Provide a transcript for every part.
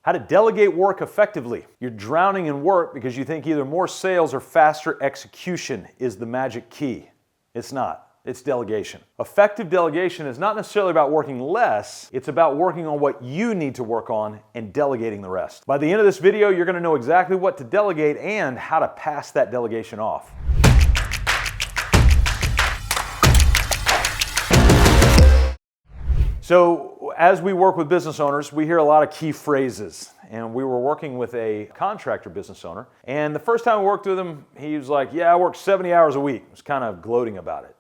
How to delegate work effectively. You're drowning in work because you think either more sales or faster execution is the magic key. It's not. It's delegation. Effective delegation is not necessarily about working less, it's about working on what you need to work on and delegating the rest. By the end of this video, you're going to know exactly what to delegate and how to pass that delegation off. So as we work with business owners, we hear a lot of key phrases. And we were working with a contractor business owner. And the first time we worked with him, he was like, yeah, I work 70 hours a week. He was kind of gloating about it,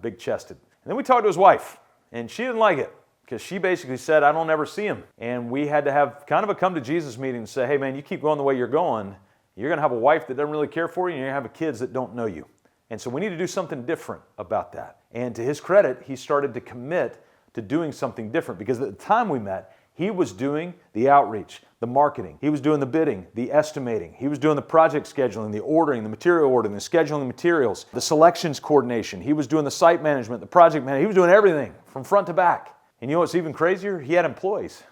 big chested. And then we talked to his wife, and she didn't like it because she basically said, I don't ever see him. And we had to have kind of a come to Jesus meeting and say, hey man, you keep going the way you're going, you're going to have a wife that doesn't really care for you, and you're going to have kids that don't know you. And so we need to do something different about that. And to his credit, he started to commit to doing something different, because at the time we met, he was doing the outreach, the marketing, he was doing the bidding, the estimating, he was doing the project scheduling, the ordering, the material ordering, the scheduling materials, the selections coordination, he was doing the site management, the project management, he was doing everything from front to back. And you know what's even crazier? He had employees.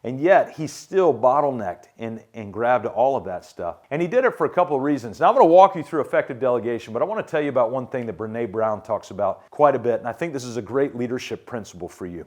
And yet he still bottlenecked and grabbed all of that stuff. And he did it for a couple of reasons. Now I'm going to walk you through effective delegation, but I want to tell you about one thing that Brené Brown talks about quite a bit, and I think this is a great leadership principle for you.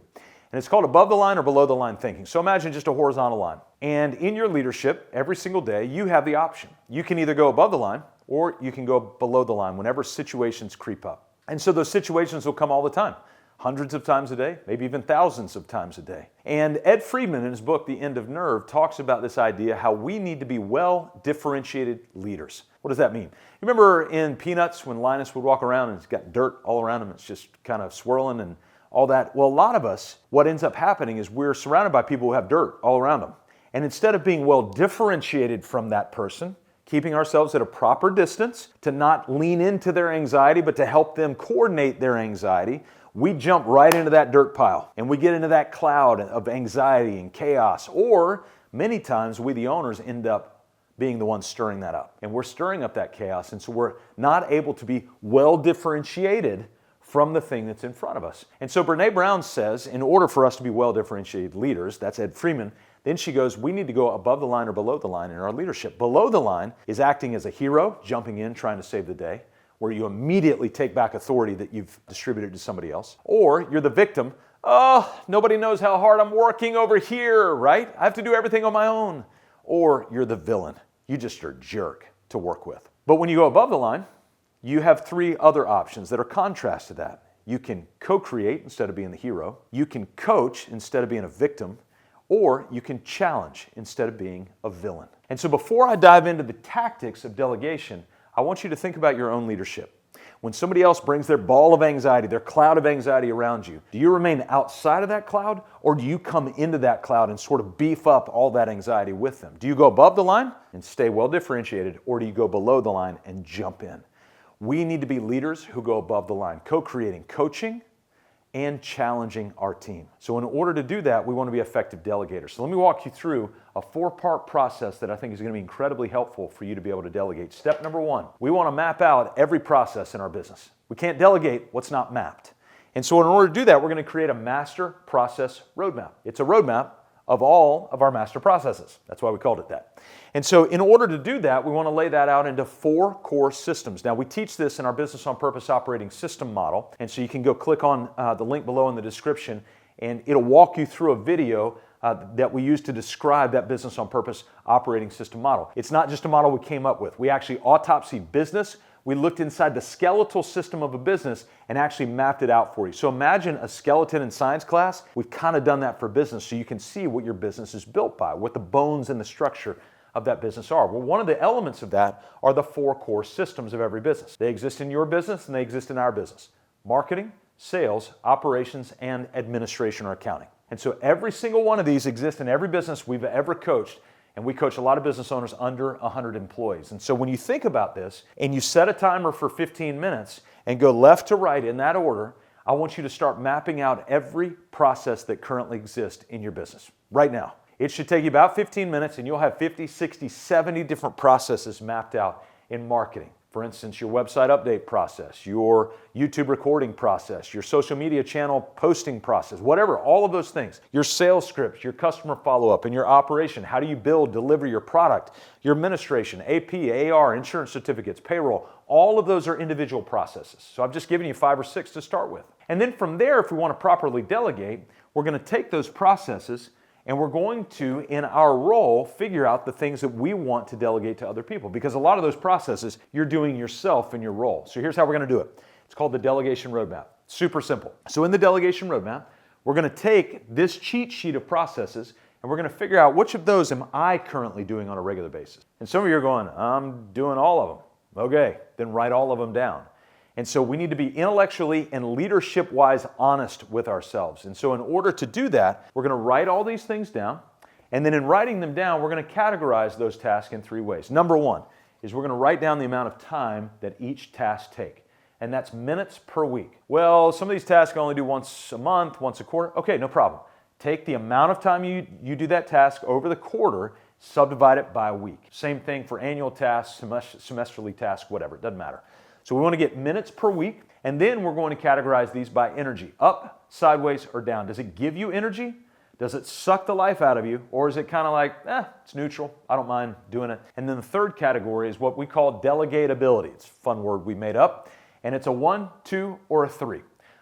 And it's called above the line or below the line thinking. So imagine just a horizontal line. And in your leadership, every single day, you have the option. You can either go above the line or you can go below the line whenever situations creep up. And so those situations will come all the time. Hundreds of times a day, maybe even thousands of times a day. And Ed Friedman, in his book, The End of Nerve, talks about this idea how we need to be well-differentiated leaders. What does that mean? You remember in Peanuts when Linus would walk around and he's got dirt all around him, it's just kind of swirling and all that? Well, a lot of us, what ends up happening is we're surrounded by people who have dirt all around them. And instead of being well-differentiated from that person, keeping ourselves at a proper distance to not lean into their anxiety, but to help them coordinate their anxiety, we jump right into that dirt pile and we get into that cloud of anxiety and chaos. Or many times we, the owners, end up being the ones stirring that up. And we're stirring up that chaos, and so we're not able to be well differentiated from the thing that's in front of us. And so Brené Brown says, in order for us to be well differentiated leaders, that's Ed Friedman, then she goes, we need to go above the line or below the line in our leadership. Below the line is acting as a hero, jumping in, trying to save the day, where you immediately take back authority that you've distributed to somebody else. Or you're the victim. Oh, nobody knows how hard I'm working over here, right? I have to do everything on my own. Or you're the villain. You just are a jerk to work with. But when you go above the line, you have three other options that are contrast to that. You can co-create instead of being the hero. You can coach instead of being a victim. Or you can challenge instead of being a villain. And so before I dive into the tactics of delegation, I want you to think about your own leadership. When somebody else brings their ball of anxiety, their cloud of anxiety around you, do you remain outside of that cloud, or do you come into that cloud and sort of beef up all that anxiety with them? Do you go above the line and stay well differentiated, or do you go below the line and jump in? We need to be leaders who go above the line, co-creating, coaching, and challenging our team. So in order to do that, we want to be effective delegators. So let me walk you through a 4-part process that I think is going to be incredibly helpful for you to be able to delegate. Step number 1, we want to map out every process in our business. We can't delegate what's not mapped. And so in order to do that, we're going to create a master process roadmap. It's a roadmap of all of our master processes. That's why we called it that. And so in order to do that, we want to lay that out into 4 core systems. Now we teach this in our Business on Purpose operating system model. And so you can go click on the link below in the description, and it'll walk you through a video that we use to describe that Business on Purpose operating system model. It's not just a model we came up with. We actually autopsied business. We looked inside the skeletal system of a business and actually mapped it out for you. So imagine a skeleton in science class. We've kind of done that for business, so you can see what your business is built by, what the bones and the structure of that business are. Well, one of the elements of that are the 4 core systems of every business. They exist in your business and they exist in our business. Marketing, sales, operations, and administration or accounting. And so every single one of these exists in every business we've ever coached. And we coach a lot of business owners under 100 employees. And so when you think about this and you set a timer for 15 minutes and go left to right in that order, I want you to start mapping out every process that currently exists in your business right now. It should take you about 15 minutes and you'll have 50, 60, 70 different processes mapped out in marketing, For instance, your website update process, your YouTube recording process, your social media channel posting process, whatever, all of those things. Your sales scripts, your customer follow-up, and your operation. How do you build, deliver your product? Your administration, AP, AR, insurance certificates, payroll, all of those are individual processes. So I've just given you 5 or 6 to start with. And then from there, if we want to properly delegate, we're going to take those processes and we're going to, in our role, figure out the things that we want to delegate to other people. Because a lot of those processes, you're doing yourself in your role. So here's how we're going to do it. It's called the Delegation Roadmap. Super simple. So in the Delegation Roadmap, we're going to take this cheat sheet of processes and we're going to figure out which of those am I currently doing on a regular basis. And some of you are going, I'm doing all of them. Okay, then write all of them down. And so we need to be intellectually and leadership-wise honest with ourselves. And so in order to do that, we're going to write all these things down. And then in writing them down, we're going to categorize those tasks in 3 ways. Number 1 is we're going to write down the amount of time that each task takes. And that's minutes per week. Well, some of these tasks I only do once a month, once a quarter. Okay, no problem. Take the amount of time you do that task over the quarter, subdivide it by a week. Same thing for annual tasks, semesterly tasks, whatever. It doesn't matter. So we want to get minutes per week, and then we're going to categorize these by energy, up, sideways, or down. Does it give you energy? Does it suck the life out of you? Or is it kind of like, it's neutral, I don't mind doing it. And then the third category is what we call delegatability. It's a fun word we made up, and it's a 1, 2, or a 3.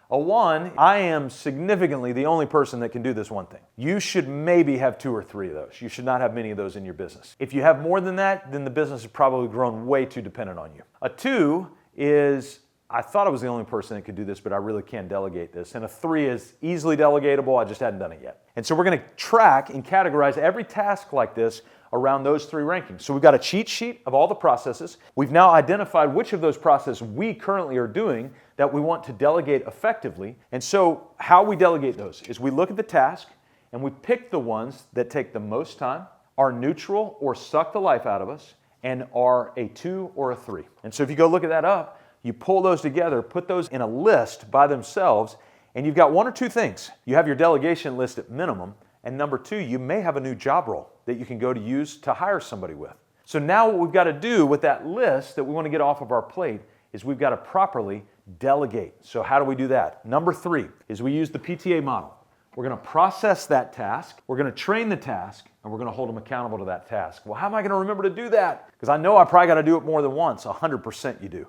A 1, I am significantly the only person that can do this one thing. You should maybe have 2 or 3 of those. You should not have many of those in your business. If you have more than that, then the business has probably grown way too dependent on you. A 2 is, I thought I was the only person that could do this, but I really can delegate this. And a 3 is easily delegatable, I just hadn't done it yet. And so we're going to track and categorize every task like this around those 3 rankings. So we've got a cheat sheet of all the processes. We've now identified which of those processes we currently are doing that we want to delegate effectively. And so how we delegate those is we look at the task and we pick the ones that take the most time, are neutral or suck the life out of us, and are a 2 or a 3. And so if you go look at that up, you pull those together, put those in a list by themselves, and you've got 1 or 2 things. You have your delegation list at minimum, and number 2, you may have a new job role that you can go to use to hire somebody with. So now what we've got to do with that list that we want to get off of our plate is we've got to properly delegate. So how do we do that? Number 3 is we use the PTA model. We're going to process that task, we're going to train the task, and we're going to hold them accountable to that task. Well, how am I going to remember to do that? Because I know I probably got to do it more than once. 100% you do.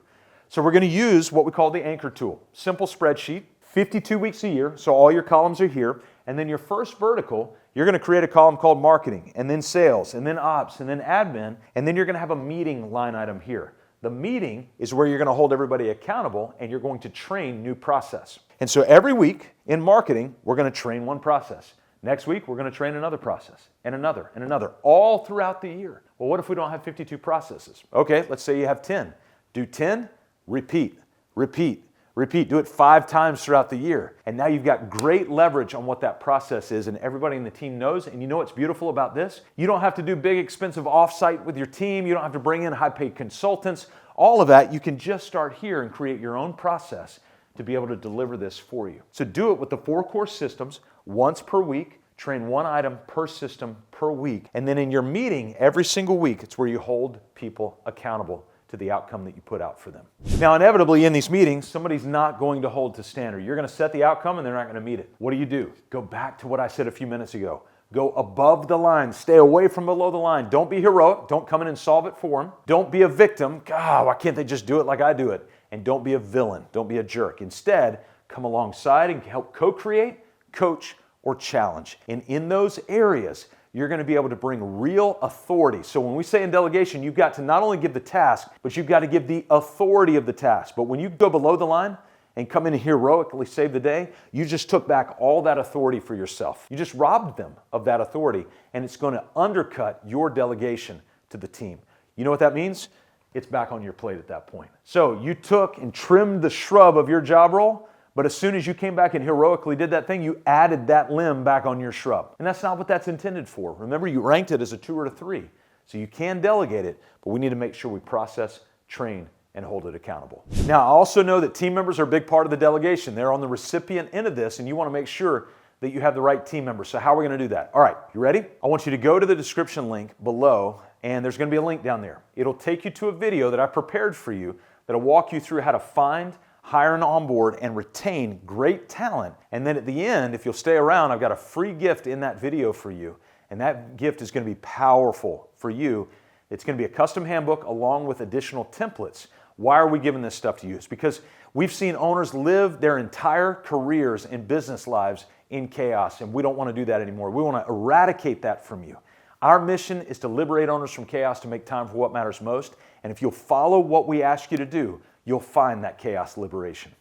So we're going to use what we call the anchor tool. Simple spreadsheet, 52 weeks a year, so all your columns are here. And then your first vertical, you're going to create a column called marketing, and then sales, and then ops, and then admin, and then you're going to have a meeting line item here. The meeting is where you're going to hold everybody accountable and you're going to train new process. And so every week in marketing, we're going to train one process. Next week, we're going to train another process and another, all throughout the year. Well, what if we don't have 52 processes? Okay, let's say you have 10. Do 10, repeat, repeat, repeat. Do it 5 times throughout the year. And now you've got great leverage on what that process is, and everybody in the team knows. And you know what's beautiful about this? You don't have to do big, expensive offsite with your team. You don't have to bring in high-paid consultants. All of that, you can just start here and create your own process to be able to deliver this for you. So do it with the 4 core systems once per week. Train 1 item per system per week. And then in your meeting every single week, it's where you hold people accountable to the outcome that you put out for them. Now, inevitably in these meetings, somebody's not going to hold to standard. You're going to set the outcome and they're not going to meet it. What do? Go back to what I said a few minutes ago. Go above the line. Stay away from below the line. Don't be heroic. Don't come in and solve it for them. Don't be a victim. God, why can't they just do it like I do it? And don't be a villain. Don't be a jerk. Instead, come alongside and help co-create, coach, or challenge. And in those areas, you're going to be able to bring real authority. So when we say in delegation, you've got to not only give the task, but you've got to give the authority of the task. But when you go below the line and come in and heroically save the day, you just took back all that authority for yourself. You just robbed them of that authority, and it's going to undercut your delegation to the team. You know what that means? It's back on your plate at that point. So you took and trimmed the shrub of your job role, but as soon as you came back and heroically did that thing, you added that limb back on your shrub. And that's not what that's intended for. Remember, you ranked it as a 2 or a 3. So you can delegate it, but we need to make sure we process, train, and hold it accountable. Now, I also know that team members are a big part of the delegation. They're on the recipient end of this, and you want to make sure that you have the right team members. So how are we going to do that? All right, you ready? I want you to go to the description link below, and there's going to be a link down there. It'll take you to a video that I prepared for you that'll walk you through how to find, hire, and onboard and retain great talent. And then at the end, if you'll stay around, I've got a free gift in that video for you. And that gift is going to be powerful for you. It's going to be a custom handbook along with additional templates. Why are we giving this stuff to you? It's because we've seen owners live their entire careers and business lives in chaos, and we don't want to do that anymore. We want to eradicate that from you. Our mission is to liberate owners from chaos to make time for what matters most. And if you'll follow what we ask you to do, you'll find that chaos liberation.